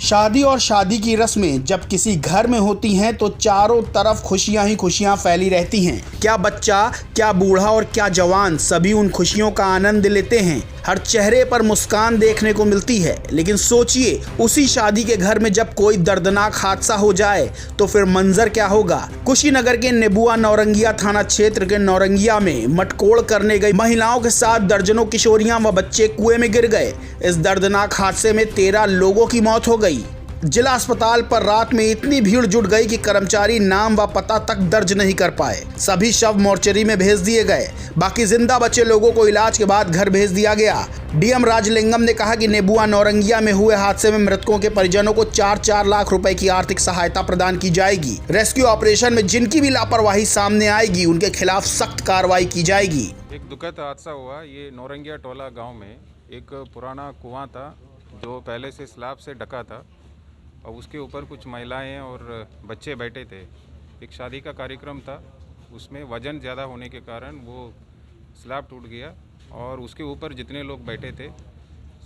शादी और शादी की रस्में जब किसी घर में होती हैं तो चारों तरफ खुशियां ही खुशियां फैली रहती हैं। क्या बच्चा, क्या बूढ़ा और क्या जवान, सभी उन खुशियों का आनंद लेते हैं। हर चेहरे पर मुस्कान देखने को मिलती है। लेकिन सोचिए, उसी शादी के घर में जब कोई दर्दनाक हादसा हो जाए तो फिर मंजर क्या होगा। कुशीनगर के नेबुआ नौरंगिया थाना क्षेत्र के नौरंगिया में मटकोड़ करने गई महिलाओं के साथ दर्जनों किशोरियां व बच्चे कुएं में गिर गए। इस दर्दनाक हादसे में 13 लोगों की मौत हो गई। जिला अस्पताल पर रात में इतनी भीड़ जुट गई कि कर्मचारी नाम व पता तक दर्ज नहीं कर पाए। सभी शव मोर्चरी में भेज दिए गए। बाकी जिंदा बचे लोगों को इलाज के बाद घर भेज दिया गया। डीएम राजलिंगम ने कहा कि नेबुआ नौरंगिया में हुए हादसे में मृतकों के परिजनों को 4-4 लाख रुपए की आर्थिक सहायता प्रदान की जाएगी। रेस्क्यू ऑपरेशन में जिनकी भी लापरवाही सामने आएगी उनके खिलाफ सख्त कार्रवाई की जाएगी। एक दुखद हादसा हुआ। ये नौरंगिया टोला गाँव में एक पुराना कुआं था जो पहले से स्लैब से ढका था और उसके ऊपर कुछ महिलाएं और बच्चे बैठे थे। एक शादी का कार्यक्रम था, उसमें वजन ज़्यादा होने के कारण वो स्लैब टूट गया और उसके ऊपर जितने लोग बैठे थे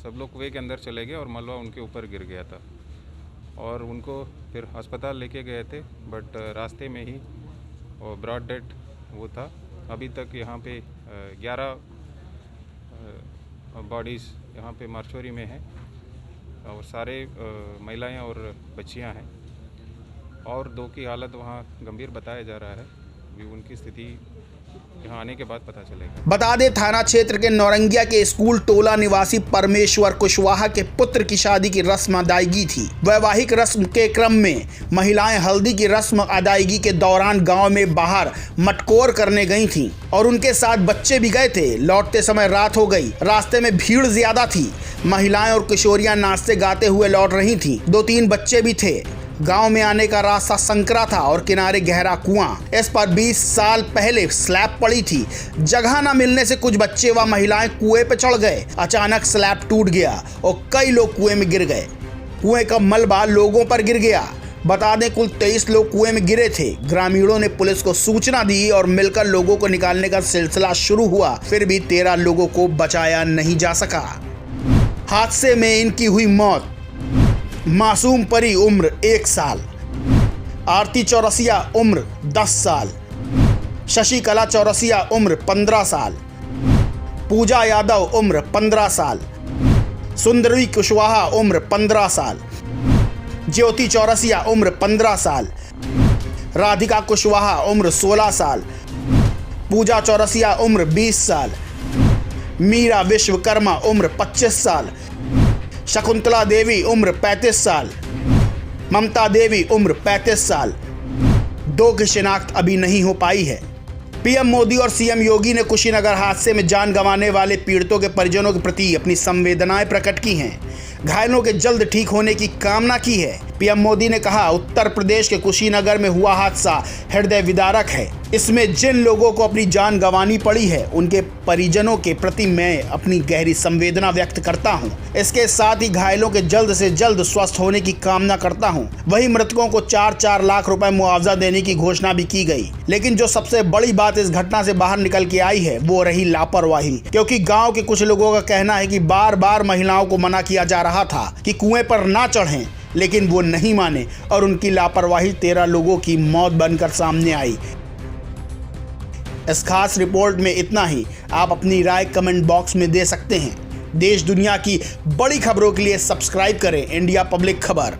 सब लोग कुएं के अंदर चले गए और मलबा उनके ऊपर गिर गया था और उनको फिर अस्पताल लेके गए थे, बट रास्ते में ही और ब्रॉड डेड वो था। अभी तक यहाँ पे 11 बॉडीज़ यहाँ पे मॉर्चरी में हैं और सारे महिलाएं और बच्चियां हैं और 2 की हालत वहां गंभीर बताया जा रहा है। अभी उनकी स्थिति यहाँ आने के बाद पता चलेगा। बता दें, थाना क्षेत्र के नौरंगिया के स्कूल टोला निवासी परमेश्वर कुशवाहा के पुत्र की शादी की रस्म अदायगी थी। वैवाहिक रस्म के क्रम में महिलाएं हल्दी की रस्म अदायगी के दौरान गांव में बाहर मटकोर करने गई थीं और उनके साथ बच्चे भी गए थे। लौटते समय रात हो गई। रास्ते में भीड़ ज्यादा थी। महिलाएं और किशोरियां नाचते गाते हुए लौट रही थीं। 2-3 बच्चे भी थे। गांव में आने का रास्ता संकरा था और किनारे गहरा कुआं। इस पर 20 साल पहले स्लैब पड़ी थी। जगह न मिलने से कुछ बच्चे व महिलाएं कुएं पे चढ़ गए। अचानक स्लैब टूट गया और कई लोग कुएं में गिर गए। कुएं का मलबा लोगों पर गिर गया। बता दें, कुल 23 लोग कुएं में गिरे थे। ग्रामीणों ने पुलिस को सूचना दी और मिलकर लोगों को निकालने का सिलसिला शुरू हुआ। फिर भी 13 लोगों को बचाया नहीं जा सका। हादसे में इनकी हुई मौत। मासूम परी उम्र 1 साल, आरती चौरसिया उम्र 10 साल, शशिकला चौरसिया उम्र 15 साल, पूजा यादव उम्र 15 साल, सुंदरी कुशवाहा उम्र 15 साल, ज्योति चौरसिया उम्र 15 साल, राधिका कुशवाहा उम्र 16 साल, पूजा चौरसिया उम्र 20 साल, मीरा विश्वकर्मा उम्र 25 साल, शकुंतला देवी उम्र 35 साल, ममता देवी उम्र 35 साल। 2 की शिनाख्त अभी नहीं हो पाई है। पीएम मोदी और सीएम योगी ने कुशीनगर हादसे में जान गंवाने वाले पीड़ितों के परिजनों के प्रति अपनी संवेदनाएं प्रकट की हैं। घायलों के जल्द ठीक होने की कामना की है। पीएम मोदी ने कहा, उत्तर प्रदेश के कुशीनगर में हुआ हादसा हृदय विदारक है। इसमें जिन लोगों को अपनी जान गंवानी पड़ी है उनके परिजनों के प्रति मैं अपनी गहरी संवेदना व्यक्त करता हूं। इसके साथ ही घायलों के जल्द से जल्द स्वस्थ होने की कामना करता हूं। वहीं मृतकों को 4-4 लाख रुपए मुआवजा देने की घोषणा भी की गई। लेकिन जो सबसे बड़ी बात इस घटना से बाहर निकल के आई है वो रही लापरवाही। क्योंकि गाँव के कुछ लोगों का कहना है कि बार बार महिलाओं को मना किया जा रहा था कि कुएं पर ना चढ़ें, लेकिन वो नहीं माने और उनकी लापरवाही 13 लोगों की मौत बनकर सामने आई। इस खास रिपोर्ट में इतना ही। आप अपनी राय कमेंट बॉक्स में दे सकते हैं। देश दुनिया की बड़ी खबरों के लिए सब्सक्राइब करें इंडिया पब्लिक खबर।